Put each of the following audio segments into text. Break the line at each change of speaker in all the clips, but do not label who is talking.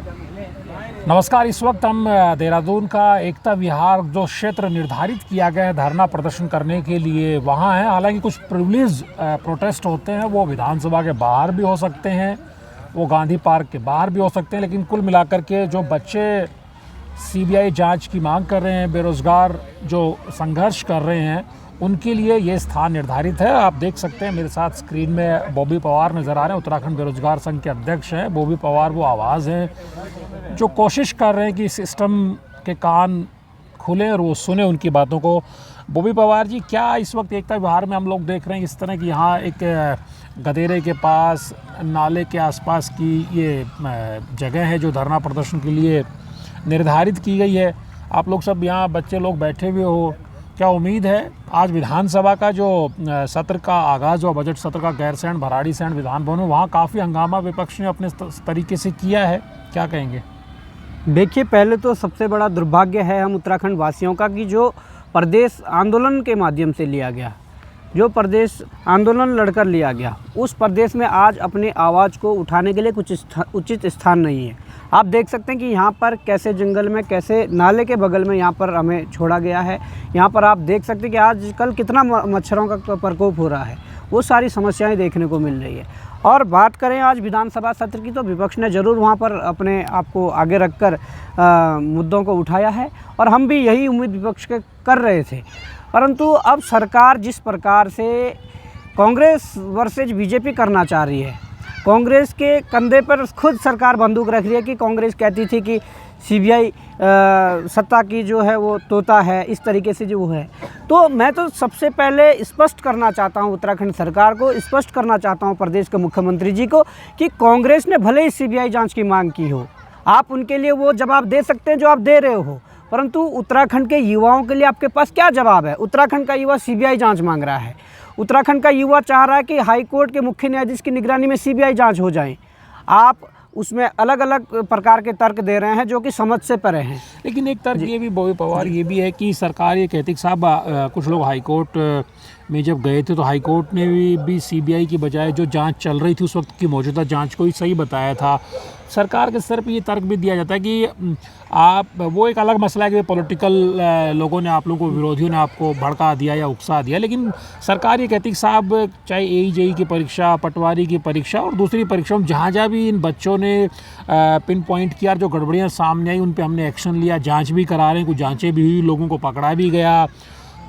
नमस्कार। इस वक्त हम देहरादून का एकता विहार जो क्षेत्र निर्धारित किया गया है धरना प्रदर्शन करने के लिए वहाँ है। हालांकि कुछ प्रिविलेज प्रोटेस्ट होते हैं, वो विधानसभा के बाहर भी हो सकते हैं, वो गांधी पार्क के बाहर भी हो सकते हैं, लेकिन कुल मिलाकर के जो बच्चे सीबीआई जांच की मांग कर रहे हैं, बेरोज़गार जो संघर्ष कर रहे हैं, उनके लिए ये स्थान निर्धारित है। आप देख सकते हैं मेरे साथ स्क्रीन में बॉबी पवार नज़र आ रहे हैं, उत्तराखंड बेरोजगार संघ के अध्यक्ष हैं। बॉबी पवार वो आवाज़ हैं जो कोशिश कर रहे हैं कि सिस्टम के कान खुलें और वो सुने उनकी बातों को। बॉबी पवार जी, क्या इस वक्त एकता विहार में हम लोग देख रहे हैं इस तरह की यहाँ एक गदेरे के पास, नाले के आसपास की ये जगह है जो धरना प्रदर्शन के लिए निर्धारित की गई है। आप लोग सब यहाँ बच्चे लोग बैठे हुए हो, क्या उम्मीद है आज विधानसभा का जो सत्र का आगाज़ हुआ, बजट सत्र का गैरसैंण भराड़ीसैंण विधान भवन में, वहाँ काफ़ी हंगामा विपक्ष ने अपने तरीके से किया है, क्या कहेंगे?
देखिए, पहले तो सबसे बड़ा दुर्भाग्य है हम उत्तराखंड वासियों का कि जो प्रदेश आंदोलन के माध्यम से लिया गया, जो प्रदेश आंदोलन लड़कर लिया गया, उस प्रदेश में आज अपनी आवाज़ को उठाने के लिए कुछ उचित स्थान नहीं है। आप देख सकते हैं कि यहाँ पर कैसे जंगल में, कैसे नाले के बगल में यहाँ पर हमें छोड़ा गया है। यहाँ पर आप देख सकते हैं कि आजकल कितना मच्छरों का प्रकोप हो रहा है, वो सारी समस्याएं देखने को मिल रही है। और बात करें आज विधानसभा सत्र की, तो विपक्ष ने ज़रूर वहाँ पर अपने आप को आगे रखकर मुद्दों को उठाया है और हम भी यही उम्मीद विपक्ष के कर रहे थे। परंतु अब सरकार जिस प्रकार से कांग्रेस वर्सेज बीजेपी करना चाह रही है, कांग्रेस के कंधे पर खुद सरकार बंदूक रख रही है कि कांग्रेस कहती थी कि सीबीआई सत्ता की जो है वो तोता है, इस तरीके से जो वो है। तो मैं तो सबसे पहले स्पष्ट करना चाहता हूँ उत्तराखंड सरकार को, स्पष्ट करना चाहता हूँ प्रदेश के मुख्यमंत्री जी को कि कांग्रेस ने भले ही सीबीआई जांच की मांग की हो, आप उनके लिए वो जवाब दे सकते हैं जो आप दे रहे हो, परंतु उत्तराखंड के युवाओं के लिए आपके पास क्या जवाब है? उत्तराखंड का युवा सीबीआई जांच मांग रहा है, उत्तराखंड का युवा चाह रहा है कि हाई कोर्ट के मुख्य न्यायाधीश की निगरानी में सीबीआई जांच हो जाए। आप उसमें अलग अलग प्रकार के तर्क दे रहे हैं जो कि समझ से परे हैं।
लेकिन एक तर्क ये भी बॉबी पवार ये भी है कि सरकार ये कहती है कि साहब कुछ लोग हाई कोर्ट में जब गए थे तो हाई कोर्ट ने भी सीबीआई की बजाय जो जांच चल रही थी उस वक्त की मौजूदा जांच को ही सही बताया था। सरकार के स्तर पर ये तर्क भी दिया जाता है कि आप, वो एक अलग मसला है कि पॉलिटिकल लोगों ने आप लोगों को, विरोधियों ने आपको भड़का दिया या उकसा दिया, लेकिन सरकार ये कहती है कि साहब चाहे AE-JEE की परीक्षा, पटवारी की परीक्षा और दूसरी परीक्षाओं में जहाँ भी इन बच्चों ने पिन पॉइंट किया, जो गड़बड़ियाँ सामने आई उन पे हमने एक्शन लिया, जांच भी करा रहे हैं, कुछ जांचें भी हुई, लोगों को पकड़ा भी गया।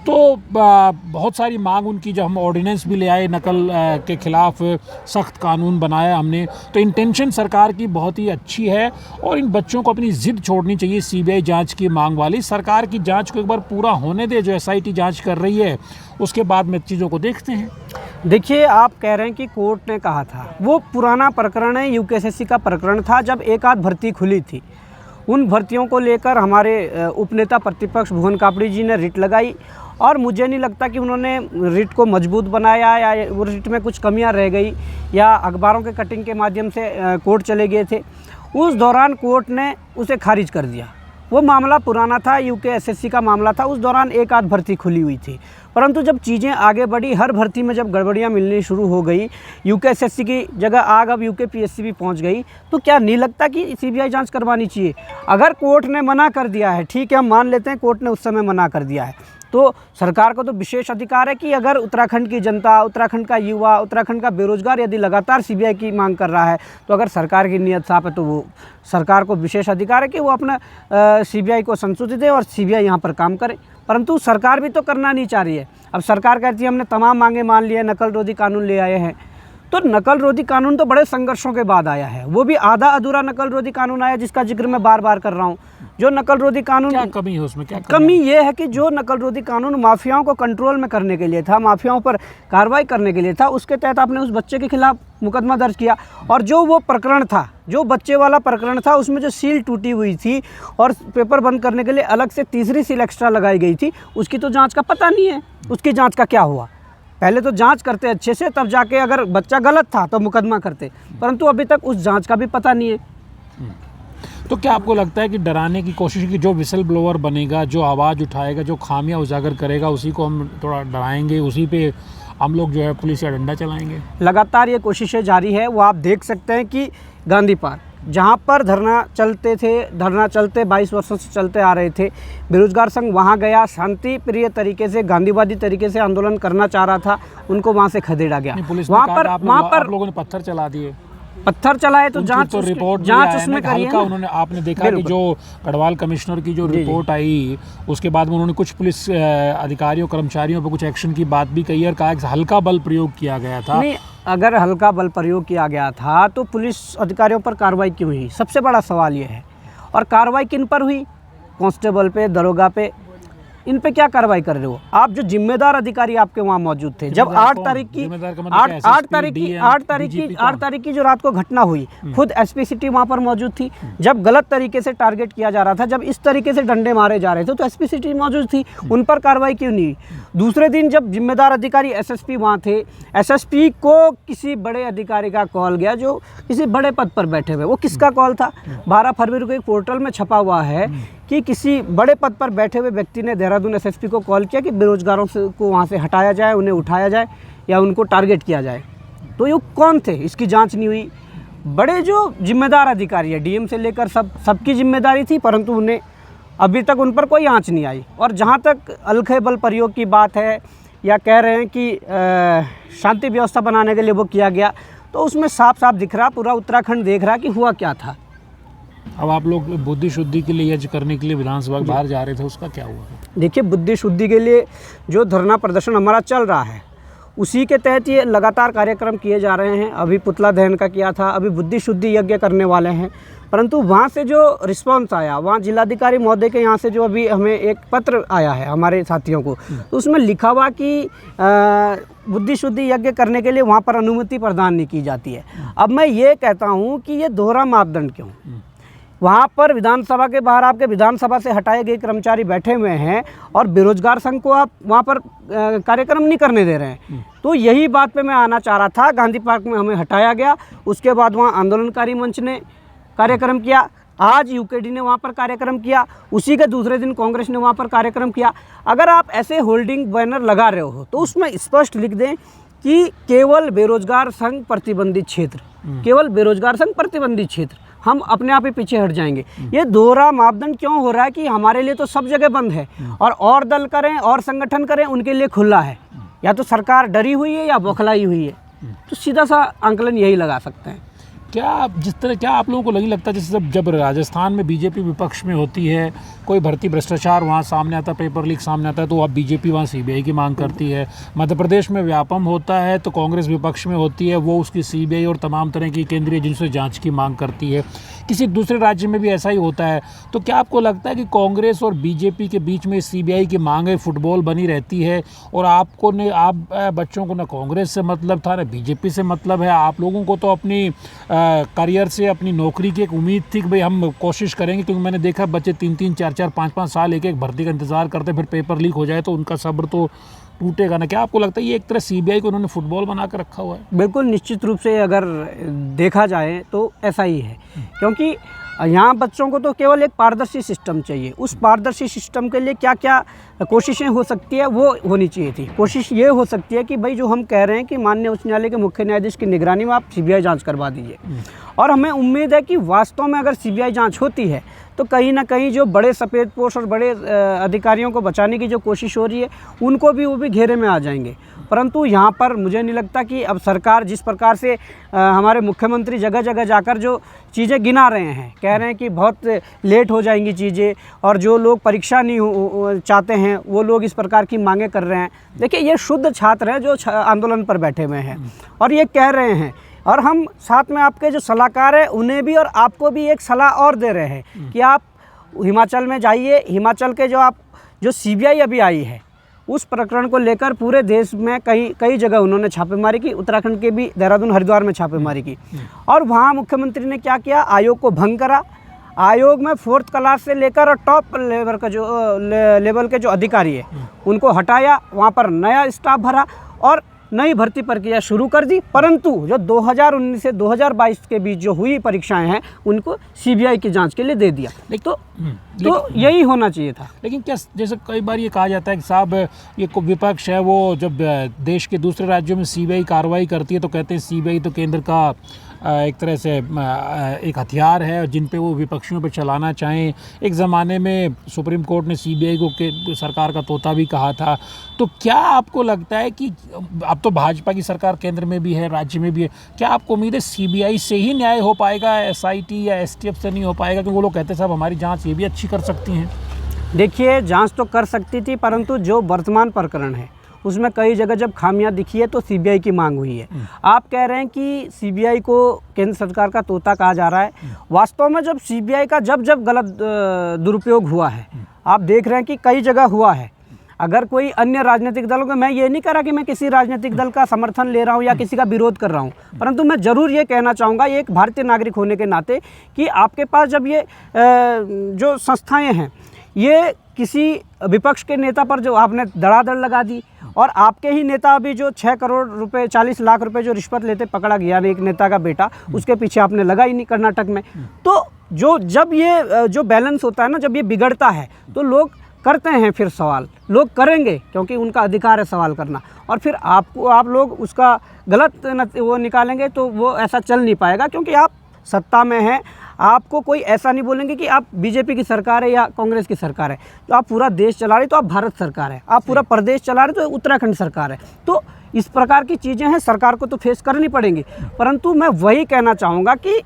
तो बहुत सारी मांग उनकी, जब हम ऑर्डिनेंस भी ले आए नकल के खिलाफ, सख्त कानून बनाया हमने, तो इंटेंशन सरकार की बहुत ही अच्छी है और इन बच्चों को अपनी ज़िद छोड़नी चाहिए सीबीआई जांच की मांग वाली। सरकार की जांच को एक बार पूरा होने दे, जो SIT जांच कर रही है, उसके बाद में चीज़ों को देखते हैं।
देखिए, आप कह रहे हैं कि कोर्ट ने कहा था, वो पुराना प्रकरण है, UKSSC का प्रकरण था जब एक आध भर्ती खुली थी। उन भर्तियों को लेकर हमारे उपनेता प्रतिपक्ष भुवन कापड़ी जी ने रिट लगाई और मुझे नहीं लगता कि उन्होंने रिट को मजबूत बनाया या वो रिट में कुछ कमियां रह गई या अखबारों के कटिंग के माध्यम से कोर्ट चले गए थे। उस दौरान कोर्ट ने उसे खारिज कर दिया। वो मामला पुराना था, UKSSC का मामला था, उस दौरान एक आध भर्ती खुली हुई थी। परंतु जब चीज़ें आगे बढ़ी, हर भर्ती में जब गड़बड़ियाँ मिलनी शुरू हो गई, UKSSC की जगह आग अब UKPSC भी पहुंच गई, तो क्या नहीं लगता कि सीबीआई जांच करवानी चाहिए? अगर कोर्ट ने मना कर दिया है, ठीक है, हम मान लेते हैं कोर्ट ने उस समय मना कर दिया है, तो सरकार को तो विशेष अधिकार है कि अगर उत्तराखंड की जनता, उत्तराखंड का युवा, उत्तराखंड का बेरोजगार यदि लगातार सीबीआई की मांग कर रहा है, तो अगर सरकार की नीयत साफ है तो वो सरकार को विशेष अधिकार है कि वो अपना सीबीआई को संशोधित दे और सीबीआई यहाँ पर काम करे। परंतु सरकार भी तो करना नहीं चाह रही है। अब सरकार कहती है हमने तमाम मांगे मान ली है, नकल रोधी कानून ले आए हैं, तो नकल रोधी कानून तो बड़े संघर्षों के बाद आया है, वो भी आधा अधूरा नकल रोधी कानून आया जिसका जिक्र मैं बार बार कर रहा हूँ। जो नकल रोधी कानून,
क्या कमी है उसमें? क्या
कमी ये है कि जो नकल रोधी कानून माफियाओं को कंट्रोल में करने के लिए था, माफियाओं पर कार्रवाई करने के लिए था, उसके तहत आपने उस बच्चे के खिलाफ मुकदमा दर्ज किया और जो वो प्रकरण था, जो बच्चे वाला प्रकरण था, उसमें जो सील टूटी हुई थी और पेपर बंद करने के लिए अलग से तीसरी सील एक्स्ट्रा लगाई गई थी, उसकी तो जाँच का पता नहीं है, उसकी जाँच का क्या हुआ। पहले तो जांच करते अच्छे से, तब जाके अगर बच्चा गलत था तो मुकदमा करते, परंतु अभी तक उस जांच का भी पता नहीं है।
तो क्या आपको लगता है कि डराने की कोशिश की, जो विसल ब्लोअर बनेगा, जो आवाज़ उठाएगा, जो खामियां उजागर करेगा, उसी को हम थोड़ा डराएंगे, उसी पे हम लोग जो है पुलिस या डंडा चलाएंगे?
लगातार ये कोशिशें जारी है। वो आप देख सकते हैं कि गांधी पार्क, जहाँ पर धरना चलते 22 वर्षों से चलते आ रहे थे, बेरोजगार संघ वहाँ गया, शांति प्रिय तरीके से, गांधीवादी तरीके से आंदोलन करना चाह रहा था, उनको वहाँ से खदेड़ा गया।
पुलिस ने
वहाँ
कहा
पर
कि आप लोगों ने पत्थर चला दिए,
पत्थर चलाए तो
जांच रिपोर्ट
जांच उसमें करी है।
उन्होंने, आपने देखा कि जो गढ़वाल कमिश्नर की जो रिपोर्ट आई उसके बाद में उन्होंने कुछ पुलिस अधिकारियों कर्मचारियों पर कुछ एक्शन की बात भी कही और कहा कि हल्का बल प्रयोग किया गया था।
नहीं, अगर हल्का बल प्रयोग किया गया था तो पुलिस अधिकारियों पर कार्रवाई क्यों हुई, सबसे बड़ा सवाल ये है। और कार्रवाई किन पर हुई, कांस्टेबल पे, दरोगा पे, इन पे क्या कार्रवाई कर रहे हो आप? जो जिम्मेदार अधिकारी आपके वहाँ मौजूद थे, जब 8 तारीख की जो रात को घटना हुई, खुद एसपी सिटी वहाँ पर मौजूद थी। जब गलत तरीके से टारगेट किया जा रहा था, जब इस तरीके से डंडे मारे जा रहे थे, तो एसपी सिटी मौजूद थी, उन पर कार्रवाई क्यों नहीं? दूसरे दिन जब जिम्मेदार अधिकारी एसएसपी वहाँ थे, एसएसपी को किसी बड़े अधिकारी का कॉल गया जो किसी बड़े पद पर बैठे हुए, वो किसका कॉल था? 12 फरवरी को एक पोर्टल में छपा हुआ है कि किसी बड़े पद पर बैठे हुए व्यक्ति ने देहरादून एसएसपी को कॉल किया कि बेरोजगारों को वहाँ से हटाया जाए, उन्हें उठाया जाए या उनको टारगेट किया जाए। तो ये कौन थे, इसकी जांच नहीं हुई। बड़े जो जिम्मेदार अधिकारी है, डीएम से लेकर सबकी जिम्मेदारी थी, परंतु उन्हें अभी तक उन पर कोई आंच नहीं आई। और जहाँ तक हल्के बल प्रयोग की बात है या कह रहे हैं कि शांति व्यवस्था बनाने के लिए वो किया गया, तो उसमें साफ साफ दिख रहा, पूरा उत्तराखंड देख रहा कि हुआ क्या था।
अब आप लोग बुद्धि शुद्धि के लिए यज्ञ करने के लिए विधानसभा के बाहर जा रहे थे, उसका क्या हुआ?
देखिए, बुद्धि शुद्धि के लिए जो धरना प्रदर्शन हमारा चल रहा है, उसी के तहत ये लगातार कार्यक्रम किए जा रहे हैं। अभी पुतला दहन का किया था, अभी बुद्धि शुद्धि यज्ञ करने वाले हैं। परंतु वहाँ से जो रिस्पांस आया, वहाँ जिलाधिकारी महोदय के यहाँ से जो अभी हमें एक पत्र आया है हमारे साथियों को, तो उसमें लिखा हुआ कि बुद्धि शुद्धि यज्ञ करने के लिए वहाँ पर अनुमति प्रदान नहीं की जाती है। अब मैं ये कहता हूँ कि ये दोहरा मापदंड क्यों? वहाँ पर विधानसभा के बाहर आपके विधानसभा से हटाए गए कर्मचारी बैठे हुए हैं और बेरोजगार संघ को आप वहाँ पर कार्यक्रम नहीं करने दे रहे हैं। तो यही बात पे मैं आना चाह रहा था। गांधी पार्क में हमें हटाया गया, उसके बाद वहाँ आंदोलनकारी मंच ने कार्यक्रम किया, आज यूकेडी ने वहाँ पर कार्यक्रम किया, उसी के दूसरे दिन कांग्रेस ने वहाँ पर कार्यक्रम किया। अगर आप ऐसे होल्डिंग बैनर लगा रहे हो तो उसमें स्पष्ट लिख दें कि केवल बेरोजगार संघ प्रतिबंधित क्षेत्र, केवल बेरोजगार संघ प्रतिबंधित क्षेत्र, हम अपने आप ही पीछे हट जाएंगे। ये दोहरा मापदंड क्यों हो रहा है कि हमारे लिए तो सब जगह बंद है और दल करें और संगठन करें उनके लिए खुला है। या तो सरकार डरी हुई है या बौखलाई हुई है। तो सीधा सा आंकलन यही लगा सकते हैं।
क्या आप लोगों को नहीं लगता जैसे जब राजस्थान में बीजेपी विपक्ष में होती है, कोई भर्ती भ्रष्टाचार वहाँ सामने आता है, पेपर लीक सामने आता है, तो अब बीजेपी वहाँ सीबीआई की मांग करती है। मध्य प्रदेश में व्यापम होता है तो कांग्रेस विपक्ष में होती है, वो उसकी सीबीआई और तमाम तरह की केंद्रीय एजेंसियों से जांच की मांग करती है। किसी दूसरे राज्य में भी ऐसा ही होता है। तो क्या आपको लगता है कि कांग्रेस और बीजेपी के बीच में सीबीआई की मांगें फुटबॉल बनी रहती है और आप बच्चों को ना कांग्रेस से मतलब था ना बीजेपी से मतलब है? आप लोगों को तो अपनी करियर से, अपनी नौकरी की एक उम्मीद थी कि भाई हम कोशिश करेंगे, क्योंकि मैंने देखा बच्चे 3-3, 4-4, 5-5 साल एक भर्ती का इंतजार करते, फिर पेपर लीक हो जाए तो उनका सब्र तो टूटेगा ना। क्या आपको लगता है ये एक तरह सीबीआई को उन्होंने फुटबॉल बना कर रखा हुआ है?
बिल्कुल निश्चित रूप से अगर देखा जाए तो ऐसा ही है, क्योंकि यहाँ बच्चों को तो केवल एक पारदर्शी सिस्टम चाहिए। उस पारदर्शी सिस्टम के लिए क्या क्या कोशिशें हो सकती है वो होनी चाहिए थी। कोशिश ये हो सकती है कि भाई जो हम कह रहे हैं कि माननीय उच्च न्यायालय के मुख्य न्यायाधीश की निगरानी में आप सीबीआई जांच करवा दीजिए। और हमें उम्मीद है कि वास्तव में अगर सीबीआई जांच होती है तो कहीं ना कहीं जो बड़े सफ़ेद पोश और बड़े अधिकारियों को बचाने की जो कोशिश हो रही है उनको भी वो भी घेरे में आ जाएंगे। परंतु यहाँ पर मुझे नहीं लगता कि अब सरकार जिस प्रकार से हमारे मुख्यमंत्री जगह जगह जाकर जो चीज़ें गिना रहे हैं, कह रहे हैं कि बहुत लेट हो जाएंगी चीज़ें और जो लोग परीक्षा नहीं चाहते हैं वो लोग इस प्रकार की मांगें कर रहे हैं। देखिए, ये शुद्ध छात्र हैं जो आंदोलन पर बैठे हुए हैं और ये कह रहे हैं, और हम साथ में आपके जो सलाहकार हैं उन्हें भी और आपको भी एक सलाह और दे रहे हैं कि आप हिमाचल में जाइए। हिमाचल के जो सीबीआई अभी आई है उस प्रकरण को लेकर पूरे देश में कई जगह उन्होंने छापेमारी की, उत्तराखंड के भी देहरादून हरिद्वार में छापेमारी की। और वहाँ मुख्यमंत्री ने क्या किया, आयोग को भंग करा। आयोग में 4th क्लास से लेकर और टॉप लेवल का लेवल के जो अधिकारी है उनको हटाया, वहाँ पर नया स्टाफ भरा और नई भर्ती प्रक्रिया शुरू कर दी। परंतु जो 2019 से 2022 के बीच जो हुई परीक्षाएं हैं उनको सीबीआई की जांच के लिए दे दिया। तो यही होना चाहिए था।
लेकिन क्या, जैसे कई बार ये कहा जाता है कि साहब ये विपक्ष है वो जब देश के दूसरे राज्यों में सीबीआई कार्रवाई करती है तो कहते हैं सीबीआई तो केंद्र का एक तरह से एक हथियार है जिन पे वो विपक्षियों पे चलाना चाहें। एक ज़माने में सुप्रीम कोर्ट ने सीबीआई को के सरकार का तोता भी कहा था। तो क्या आपको लगता है कि अब तो भाजपा की सरकार केंद्र में भी है, राज्य में भी है, क्या आपको उम्मीद है सीबीआई से ही न्याय हो पाएगा, एसआईटी या एसटीएफ से नहीं हो पाएगा? क्योंकि वो लोग कहते हैं साहब हमारी जाँच ये भी अच्छी कर सकती हैं।
देखिए, जांच तो कर सकती थी, परंतु जो वर्तमान प्रकरण है उसमें कई जगह जब खामियां दिखी है तो सीबीआई की मांग हुई है। आप कह रहे हैं कि सीबीआई को केंद्र सरकार का तोता कहा जा रहा है। वास्तव में जब सीबीआई का जब गलत दुरुपयोग हुआ है, आप देख रहे हैं कि कई जगह हुआ है। अगर कोई अन्य राजनीतिक दलों का, मैं ये नहीं कह रहा कि मैं किसी राजनीतिक दल का समर्थन ले रहा हूँ या किसी का विरोध कर रहा हूँ, परंतु मैं ज़रूर ये कहना चाहूँगा एक भारतीय नागरिक होने के नाते कि आपके पास जब ये जो संस्थाएँ हैं ये किसी विपक्ष के नेता पर जो आपने धड़ाधड़ लगा दी, और आपके ही नेता अभी जो 6 करोड़ रुपए 40 लाख रुपए जो रिश्वत लेते पकड़ा गया, एक नेता का बेटा, उसके पीछे आपने लगा ही नहीं कर्नाटक में। तो जब ये जो बैलेंस होता है ना, जब ये बिगड़ता है तो लोग करते हैं, फिर सवाल लोग करेंगे क्योंकि उनका अधिकार है सवाल करना, और फिर आप लोग उसका गलत वो निकालेंगे तो वो ऐसा चल नहीं पाएगा। क्योंकि आप सत्ता में हैं, आपको कोई ऐसा नहीं बोलेंगे कि आप बीजेपी की सरकार है या कांग्रेस की सरकार है, तो आप पूरा देश चला रहे तो आप भारत सरकार है, आप पूरा प्रदेश चला रहे तो उत्तराखंड सरकार है। तो इस प्रकार की चीज़ें हैं, सरकार को तो फेस करनी पड़ेंगी। परंतु मैं वही कहना चाहूँगा कि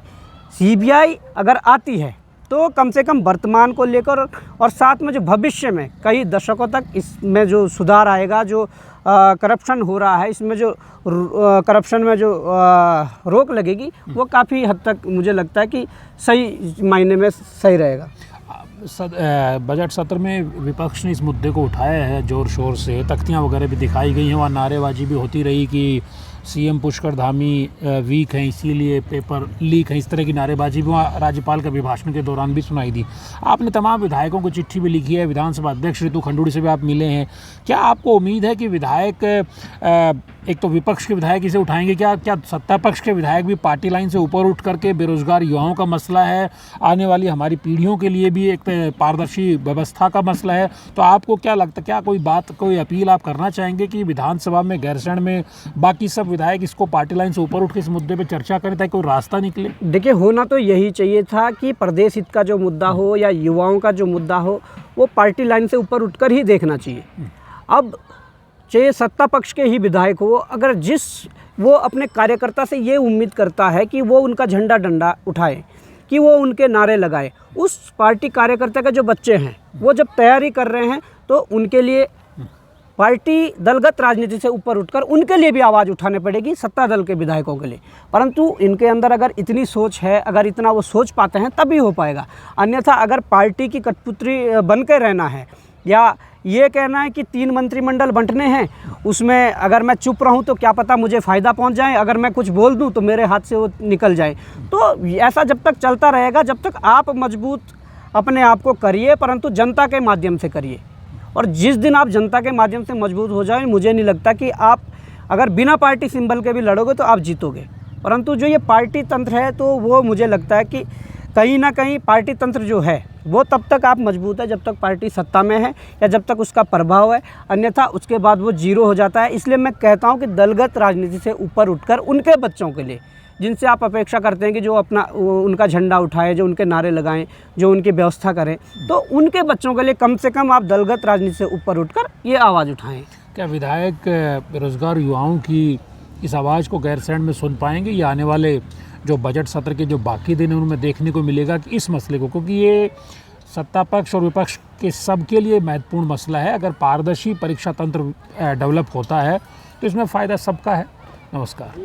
सीबीआई अगर आती है तो कम से कम वर्तमान को लेकर और साथ में जो भविष्य में कई दशकों तक इसमें जो सुधार आएगा, जो करप्शन हो रहा है इसमें जो करप्शन में जो रोक लगेगी, वो काफ़ी हद तक मुझे लगता है कि सही मायने में सही रहेगा।
बजट सत्र में विपक्ष ने इस मुद्दे को उठाया है ज़ोर शोर से, तख्तियाँ वगैरह भी दिखाई गई हैं, वहाँ नारेबाजी भी होती रही कि सीएम पुष्कर धामी वीक हैं इसीलिए पेपर लीक है, इस तरह की नारेबाजी भी वहाँ राज्यपाल के अभिभाषण के दौरान भी सुनाई दी। आपने तमाम विधायकों को चिट्ठी भी लिखी है, विधानसभा अध्यक्ष ऋतु खंडूड़ी से भी आप मिले हैं। क्या आपको उम्मीद है कि विधायक, एक तो विपक्ष के विधायक इसे उठाएंगे, क्या सत्ता पक्ष के विधायक भी पार्टी लाइन से ऊपर उठ करके, बेरोजगार युवाओं का मसला है, आने वाली हमारी पीढ़ियों के लिए भी एक पारदर्शी व्यवस्था का मसला है, तो आपको क्या लगता है, क्या कोई अपील आप करना चाहेंगे कि विधानसभा में, गैरसैंण में बाकी सब विधायक इसको पार्टी लाइन से ऊपर उठ के इस मुद्दे पे चर्चा करें ताकि कोई रास्ता निकले? देखिए,
होना तो यही चाहिए था कि प्रदेश हित का जो मुद्दा हो या युवाओं का जो मुद्दा हो वो पार्टी लाइन से ऊपर उठकर ही देखना चाहिए। अब चाहे सत्ता पक्ष के ही विधायक हो, अगर वो अपने कार्यकर्ता से ये उम्मीद करता है कि वो उनका झंडा डंडा उठाए, कि वो उनके नारे लगाए, उस पार्टी कार्यकर्ता के जो बच्चे हैं वो जब तैयारी कर रहे हैं तो उनके लिए पार्टी दलगत राजनीति से ऊपर उठकर उनके लिए भी आवाज़ उठाने पड़ेगी, सत्ता दल के विधायकों के लिए। परंतु इनके अंदर अगर इतनी सोच है, अगर इतना वो सोच पाते हैं तभी हो पाएगा। अन्यथा अगर पार्टी की कठपुतली बन के रहना है या ये कहना है कि 3 मंत्रिमंडल बंटने हैं, उसमें अगर मैं चुप रहूं तो क्या पता मुझे फ़ायदा पहुंच जाए, अगर मैं कुछ बोल दूं तो मेरे हाथ से वो निकल जाए, तो ऐसा जब तक चलता रहेगा, जब तक आप मजबूत अपने आप को करिए, परंतु जनता के माध्यम से करिए। और जिस दिन आप जनता के माध्यम से मजबूत हो जाए, मुझे नहीं लगता कि आप अगर बिना पार्टी सिंबल के भी लड़ोगे तो आप जीतोगे। परंतु जो ये पार्टी तंत्र है तो वो मुझे लगता है कि कहीं ना कहीं पार्टी तंत्र जो है वो तब तक आप मजबूत है जब तक पार्टी सत्ता में है या जब तक उसका प्रभाव है, अन्यथा उसके बाद वो जीरो हो जाता है। इसलिए मैं कहता हूँ कि दलगत राजनीति से ऊपर उठकर उनके बच्चों के लिए, जिनसे आप अपेक्षा करते हैं कि जो उनका झंडा उठाए, जो उनके नारे लगाएं, जो उनकी व्यवस्था करें, तो उनके बच्चों के लिए कम से कम आप दलगत राजनीति से ऊपर उठकर ये आवाज़ उठाएं।
क्या विधायक बेरोजगार युवाओं की इस आवाज़ को गैरसैंण में सुन पाएंगे या आने वाले जो बजट सत्र के जो बाकी दिन हैं उनमें देखने को मिलेगा कि इस मसले को, क्योंकि ये सत्ता पक्ष और विपक्ष के सबके लिए महत्वपूर्ण मसला है। अगर पारदर्शी परीक्षा तंत्र डेवलप होता है तो इसमें फ़ायदा सबका है। नमस्कार।